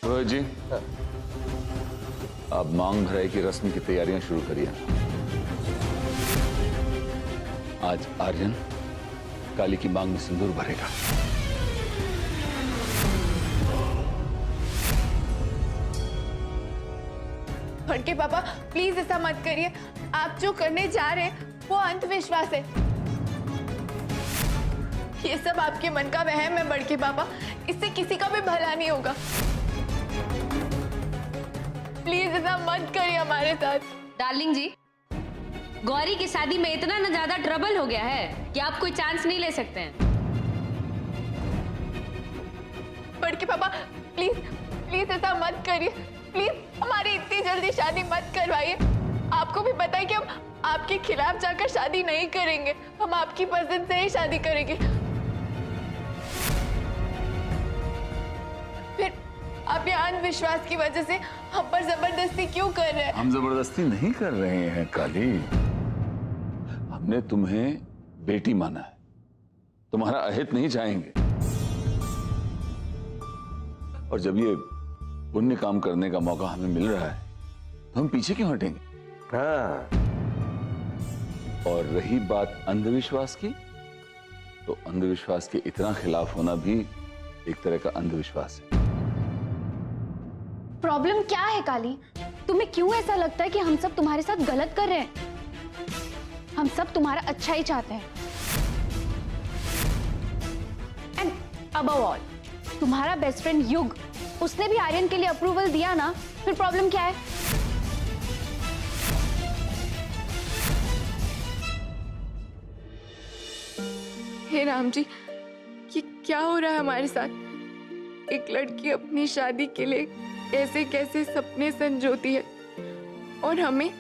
रोहित जी, आप मांग भराई की रस्म की तैयारियां शुरू करिए। आज आर्यन काली की मांग में सिंदूर भरेगा। बड़के पापा प्लीज ऐसा मत करिए। आप जो करने जा रहे हैं वो अंधविश्वास है। ये सब आपके मन का वहम है बड़के पापा, इससे किसी का भी भला नहीं होगा। प्लीज ऐसा मत करिए हमारे साथ। डार्लिंग जी, गौरी की शादी में इतना न ज्यादा ट्रबल हो गया है कि आप कोई चांस नहीं ले सकते हैं। बड़के पापा प्लीज प्लीज ऐसा मत करिए। प्लीज हमारी इतनी जल्दी शादी मत करवाइए। आपको भी पता है कि हम आपके खिलाफ जाकर शादी नहीं करेंगे, हम आपकी पसंद से ही शादी करेंगे। फिर आप ये अंधविश्वास की वजह से हम पर जबरदस्ती क्यों कर रहे हैं? हम जबरदस्ती नहीं कर रहे हैं काली, हमने तुम्हें बेटी माना है, तुम्हारा अहित नहीं चाहेंगे। और जब ये पुण्य काम करने का मौका हमें मिल रहा है तो हम पीछे क्यों हटेंगे? हाँ। और रही बात अंधविश्वास की, तो अंधविश्वास के इतना खिलाफ होना भी एक तरह का अंधविश्वास है। प्रॉब्लम क्या है काली? तुम्हें क्यों ऐसा लगता है कि हम सब तुम्हारे साथ गलत कर रहे हैं? हम सब तुम्हारा अच्छा ही चाहते हैं। एंड अबव ऑल, तुम्हारा बेस्ट फ्रेंड युग, उसने भी आर्यन के लिए अप्रूवल दिया ना, फिर प्रॉब्लम क्या है? हे राम जी, ये क्या हो रहा है हमारे साथ? एक लड़की अपनी शादी के लिए कैसे कैसे सपने संजोती है और हमें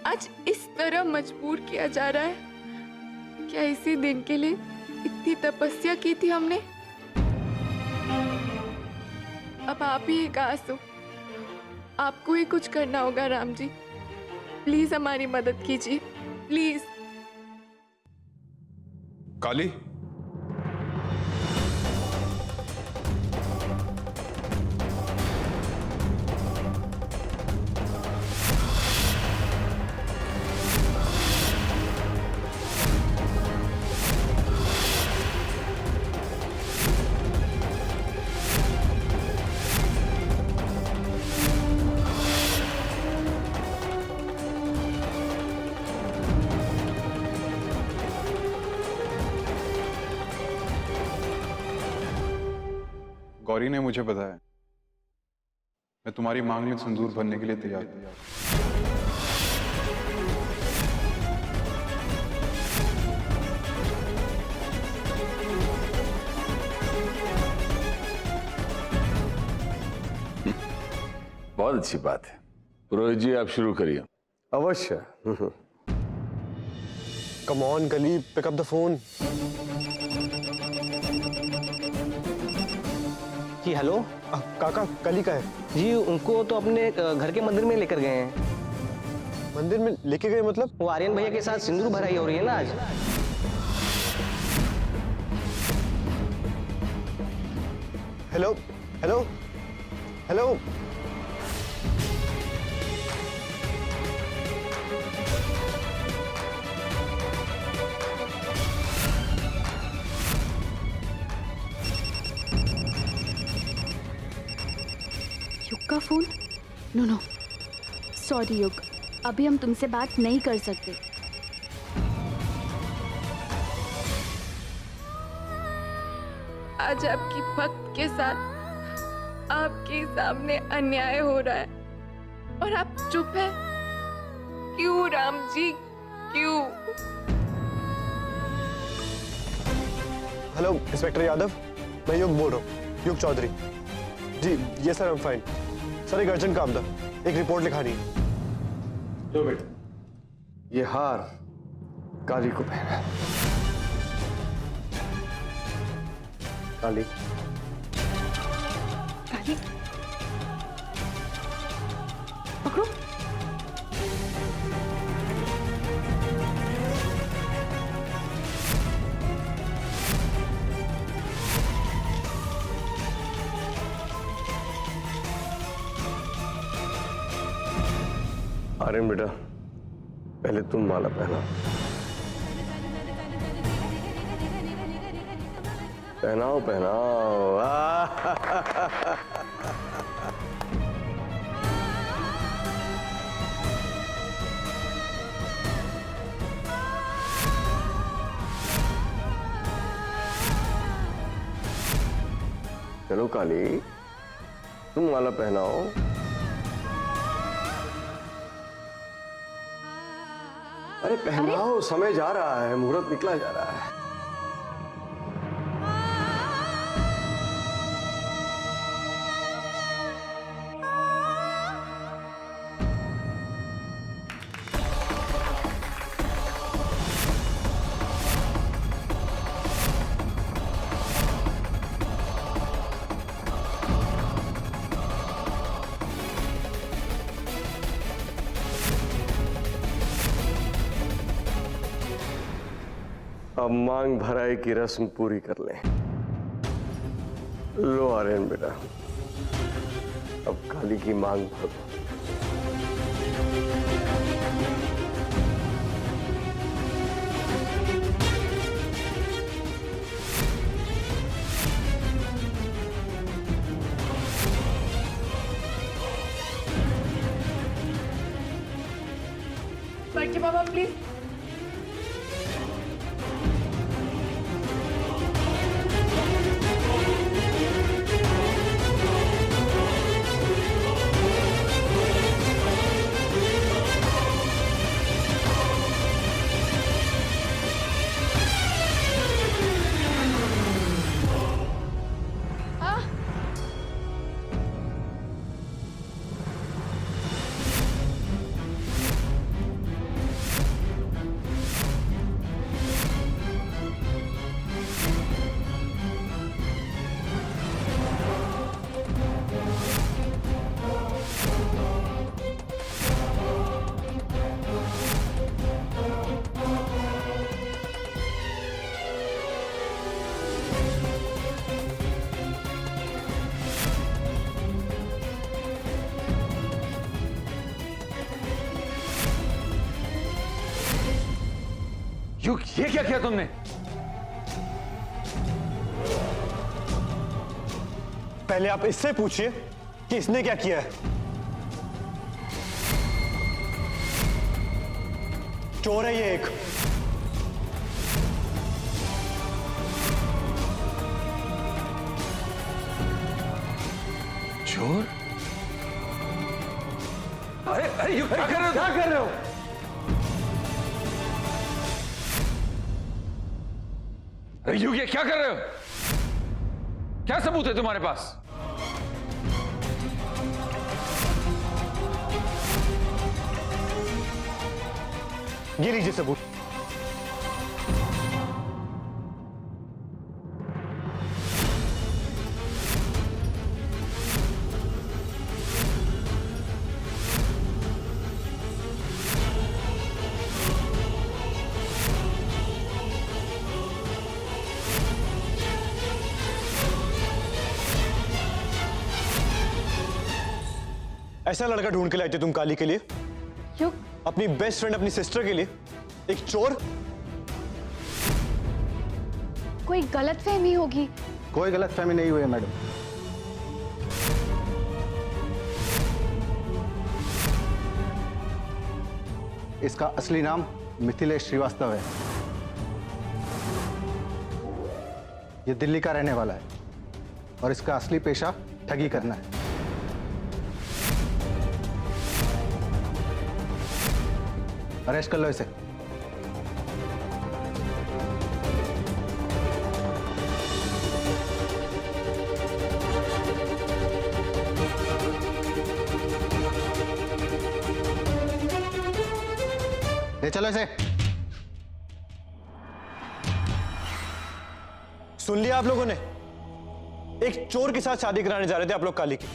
आज इस तरह मजबूर किया जा रहा है। क्या इसी दिन के लिए इतनी तपस्या की थी हमने? अब आप ही एक आस हो, आपको ही कुछ करना होगा राम जी। प्लीज हमारी मदद कीजिए, प्लीज। काली, गौरी ने मुझे बताया, मैं तुम्हारी मांग में सिंदूर भरने के लिए तैयार हूं। बहुत अच्छी बात है। पुरोहित जी, आप शुरू करिए। अवश्य। Come on Kali, pick up the phone. जी हेलो। काका, कली का है जी, उनको तो अपने घर के मंदिर में लेकर गए हैं। मंदिर में लेके गए मतलब? वो आर्यन भैया के साथ सिंदूर भराई हो रही है ना आज। Hello hello hello. युग का फोन? नो नो, सॉरी युग, अभी हम तुमसे बात नहीं कर सकते। आज आपकी भक्त के साथ आपके सामने अन्याय हो रहा है और आप चुप है। क्यों राम जी, क्यों? हेलो इंस्पेक्टर यादव, मैं युग बोल रहा हूँ, युग चौधरी जी। ये sir, I am fine sir. एक अर्जेंट काम था, एक रिपोर्ट लिखानी है। लो बेटा, ये हार काली को पहना। काली, काली पकड़ो। आर्यन बेटा, पहले तुम माला पहनाओ। पहनाओ पहनाओ। चलो काली, तुम माला पहनाओ। अरे पहनाओ, समय जा रहा है, मुहूर्त निकला जा रहा है। अब मांग भराई की रस्म पूरी कर लें। लो आर्यन बेटा, अब काली की मांग भर दो। बड़के बाबा प्लीज। युग, ये क्या किया तुमने? पहले आप इससे पूछिए कि इसने क्या किया है। चोर है ये एक। चोर? अरे अरे युग, क्या कर रहे हो? क्या कर रहे हो? अरे युग, ये क्या कर रहे हो? क्या सबूत है तुम्हारे पास? ये लीजिए सबूत। ऐसा लड़का ढूंढ के लाए थे तुम काली के लिए? युग, अपनी बेस्ट फ्रेंड, अपनी सिस्टर के लिए एक चोर? कोई गलतफहमी होगी। कोई गलतफहमी नहीं हुई है मैडम। इसका असली नाम मिथिलेश श्रीवास्तव है। ये दिल्ली का रहने वाला है और इसका असली पेशा ठगी करना है। अरेस्ट कर लो इसे। ले चलो इसे। सुन लिया आप लोगों ने? एक चोर के साथ शादी कराने जा रहे थे आप लोग काली की।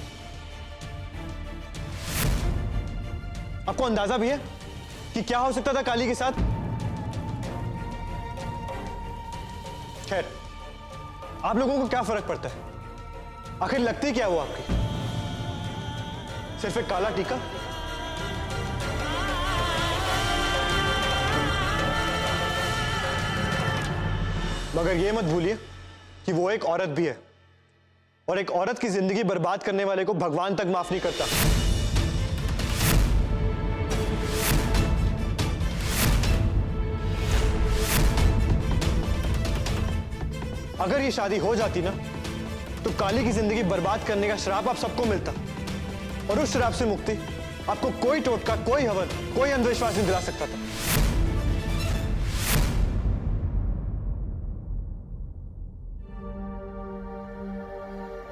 आपको अंदाजा भी है कि क्या हो सकता था काली के साथ? खैर, आप लोगों को क्या फर्क पड़ता है? आखिर लगती क्या वो आपकी? सिर्फ एक काला टीका? मगर ये मत भूलिए कि वो एक औरत भी है, और एक औरत की जिंदगी बर्बाद करने वाले को भगवान तक माफ नहीं करता। अगर ये शादी हो जाती ना, तो काली की जिंदगी बर्बाद करने का श्राप आप सबको मिलता, और उस श्राप से मुक्ति आपको कोई टोटका, कोई हवन, कोई अंधविश्वास नहीं दिला सकता था।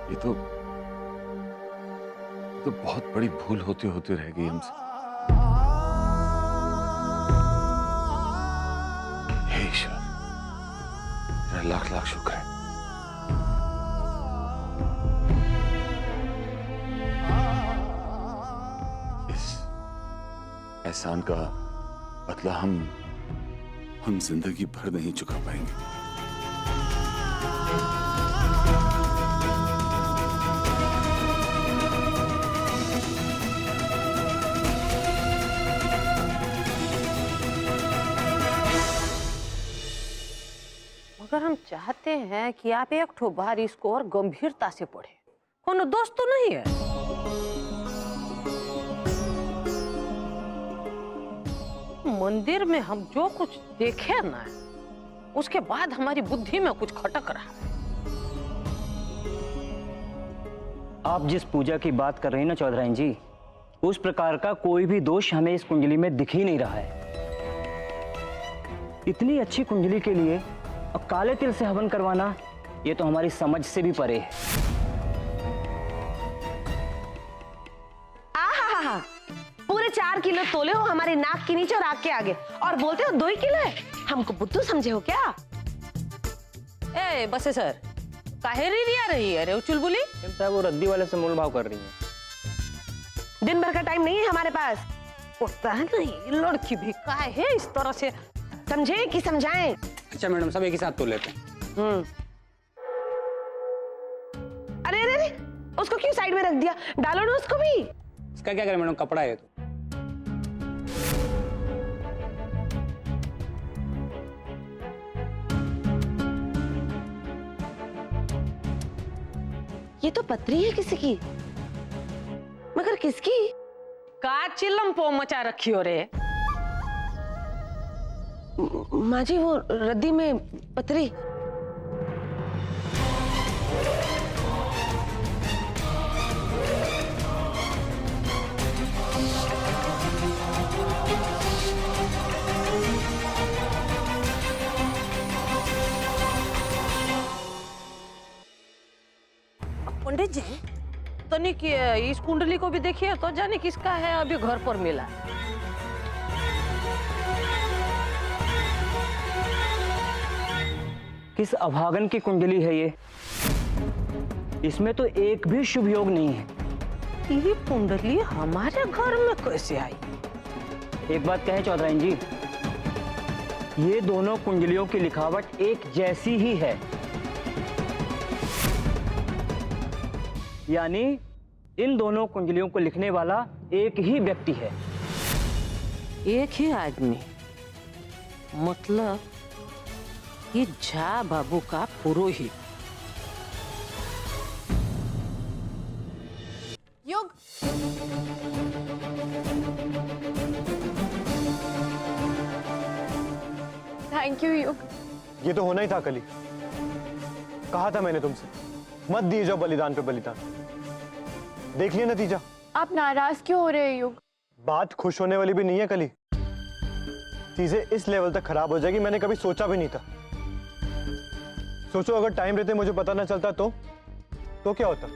ये तो बहुत बड़ी भूल होते होते रह गई हमसे। हे ईश्वर, तेरा लाख लाख शुक्र है। इस एहसान का बदला हम जिंदगी भर नहीं चुका पाएंगे। मगर हम चाहते हैं कि आप एक ठो बार इसको और गंभीरता से पढ़ें। कोनो दोस्त तो नहीं है। मंदिर में हम जो कुछ देखे ना, उसके बाद हमारी बुद्धि में कुछ खटक रहा है। आप जिस पूजा की बात कर रही हैं ना चौधराइन जी, उस प्रकार का कोई भी दोष हमें इस कुंडली में दिख ही नहीं रहा है। इतनी अच्छी कुंडली के लिए अब काले तिल से हवन करवाना, ये तो हमारी समझ से भी परे है। आहा, पूरे 4 किलो तोले हो हमारे नाक के नीचे और आग के आगे, और बोलते हो 2 ही किलो है। हमको बुद्धू समझे हो क्या? ए बसे सर, काहे रिया रही है रे चुलबुली? वो रद्दी वाले से मोल भाव कर रही है। दिन भर का टाइम नहीं है हमारे पास। उठता है नहीं, लड़की भी काहे इस तरह से, समझे कि समझाएं? अच्छा मैडम, सब एक ही साथ तो लेते हैं। अरे अरे अरे, उसको क्यों साइड में रख दिया? डालो ना उसको भी। इसका क्या करें मैडम, कपड़ा है तो। ये तो पत्री है किसी की, मगर किसकी? का चिल्लम पो मचा रखी हो रे? माँ जी, वो रद्दी में पत्री। पंडित जी, तनिक इस कुंडली को भी देखिए तो जाने किसका है, अभी घर पर मिला। किस अभागन की कुंडली है ये? इसमें तो एक भी शुभ योग नहीं है। ये कुंडली हमारे घर में कैसे आई? एक बात कहें चौधराइन जी, ये दोनों कुंडलियों की लिखावट एक जैसी ही है। यानी इन दोनों कुंडलियों को लिखने वाला एक ही व्यक्ति है। एक ही आदमी? मतलब ये झा बाबू का पुरोहित। युग, थैंक यू युग। ये तो होना ही था कली। कहा था मैंने तुमसे, मत दिए जाओ बलिदान पे बलिदान। देख लिया नतीजा। आप नाराज क्यों हो रहे हैं युग? बात खुश होने वाली भी नहीं है कली। चीजें इस लेवल तक खराब हो जाएगी मैंने कभी सोचा भी नहीं था। सोचो अगर टाइम रहते मुझे पता ना चलता तो क्या होता?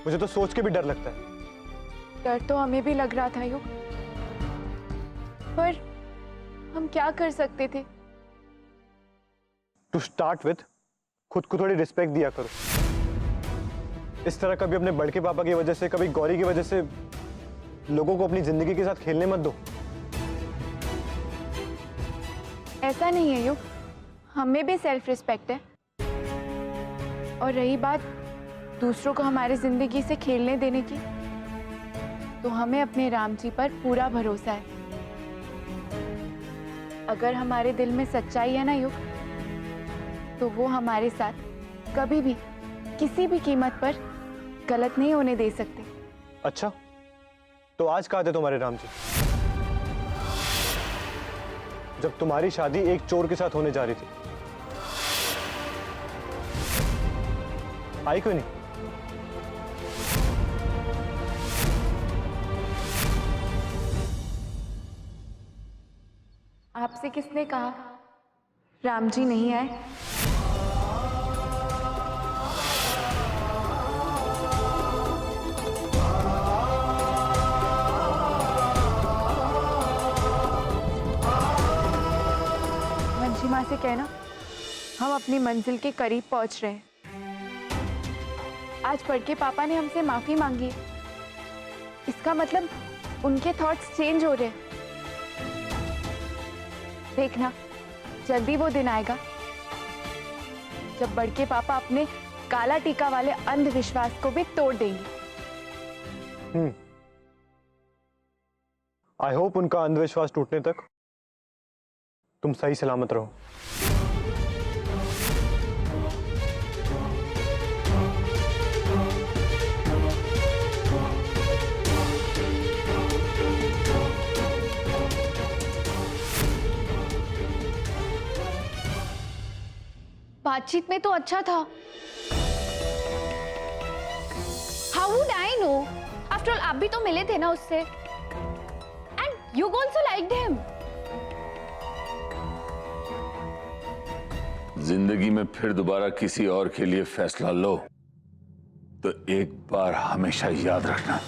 मुझे तो सोच के भी डर लगता है। डर तो हमें भी लग रहा था युग, पर हम क्या कर सकते थे? टू स्टार्ट विथ, खुद को थोड़ी रिस्पेक्ट दिया करो। इस तरह कभी अपने बड़के पापा की वजह से, कभी गौरी की वजह से लोगों को अपनी जिंदगी के साथ खेलने मत दो। ऐसा नहीं है युग, हमें भी सेल्फ रिस्पेक्ट है। और रही बात दूसरों को हमारी जिंदगी से खेलने देने की, तो हमें अपने राम जी पर पूरा भरोसा है। अगर हमारे दिल में सच्चाई है ना युग, तो वो हमारे साथ कभी भी किसी भी कीमत पर गलत नहीं होने दे सकते। अच्छा, तो आज कहाँ थे तुम्हारे राम जी जब तुम्हारी शादी एक चोर के साथ होने जा रही थी? आई क्यों नहीं? आपसे किसने कहा राम जी नहीं आए? वंशी माँ से कहना हम अपनी मंजिल के करीब पहुंच रहे हैं। आज पढ़ के पापा ने हमसे माफी मांगी है। इसका मतलब उनके थॉट्स चेंज हो रहे हैं। देखना जल्दी वो दिन आएगा जब बड़के पापा अपने काला टीका वाले अंधविश्वास को भी तोड़ देंगे। आई होप उनका अंधविश्वास टूटने तक तुम सही सलामत रहो। बातचीत में तो अच्छा था। How would I know? After all आप भी तो मिले थे ना उससे। And you also liked him. जिंदगी में फिर दोबारा किसी और के लिए फैसला लो तो एक बार हमेशा याद रखना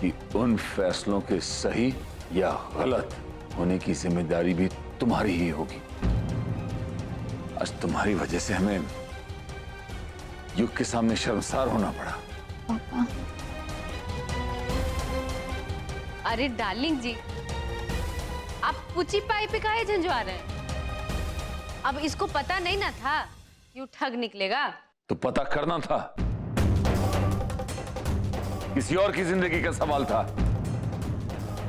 कि उन फैसलों के सही या गलत होने की जिम्मेदारी भी तुम्हारी ही होगी। आज तुम्हारी वजह से हमें युग के सामने शर्मसार होना पड़ा। पापा, अरे डार्लिंग जी, आप पूछी पाई पे काहे झंझुआ रहे हैं? अब इसको पता नहीं ना था कि ठग निकलेगा। तो पता करना था, किसी और की जिंदगी का सवाल था।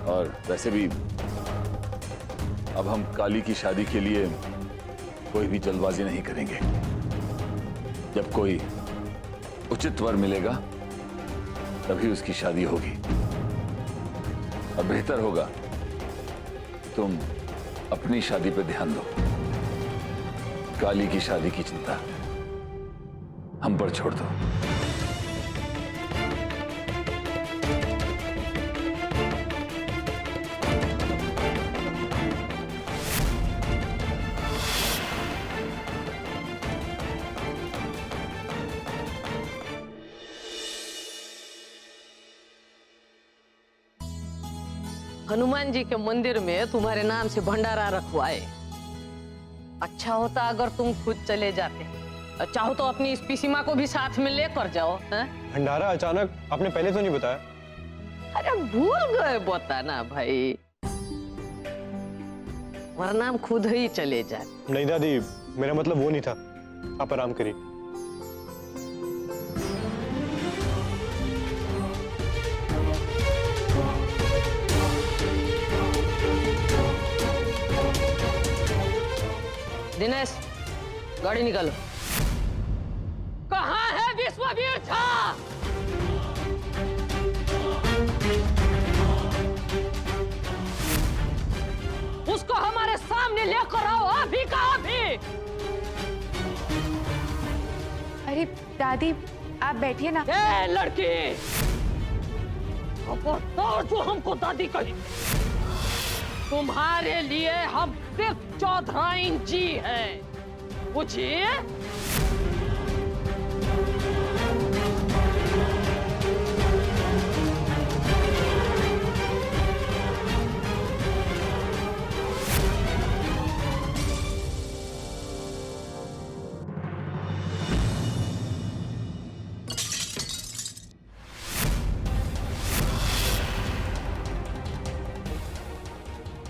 और वैसे भी अब हम काली की शादी के लिए कोई भी जल्दबाजी नहीं करेंगे। जब कोई उचित वर मिलेगा तभी उसकी शादी होगी। और बेहतर होगा कि तुम अपनी शादी पे ध्यान दो। काली की शादी की चिंता हम पर छोड़ दो। हनुमान जी के मंदिर में तुम्हारे नाम से भंडारा रखवाए। अच्छा होता अगर तुम खुद चले जाते। चाहो तो अपनी इस पीसीमा को भी साथ में लेकर जाओ। भंडारा अचानक आपने पहले तो नहीं बताया? अरे भूल गए बताना भाई, वरना हम खुद ही चले जाए। नहीं दादी, मेरा मतलब वो नहीं था। आप आराम करिए। दिनेश, गाड़ी निकालो। कहाँ है विश्ववीर झा? उसको हमारे सामने लेकर आओ, अभी का अभी। अरे दादी आप बैठिए ना। ए लड़की, खबरदार जो हमको दादी कही। तुम्हारे लिए हम सिर्फ चौधराइन जी हैं, बुझिए?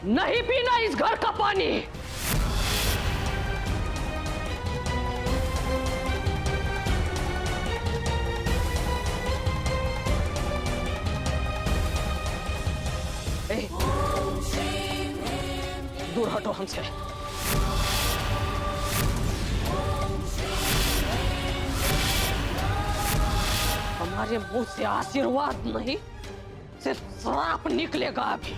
नहीं पीना इस घर का पानी। दूर हटो हमसे। हमारे मुंह से आशीर्वाद नहीं, सिर्फ श्राप निकलेगा अभी।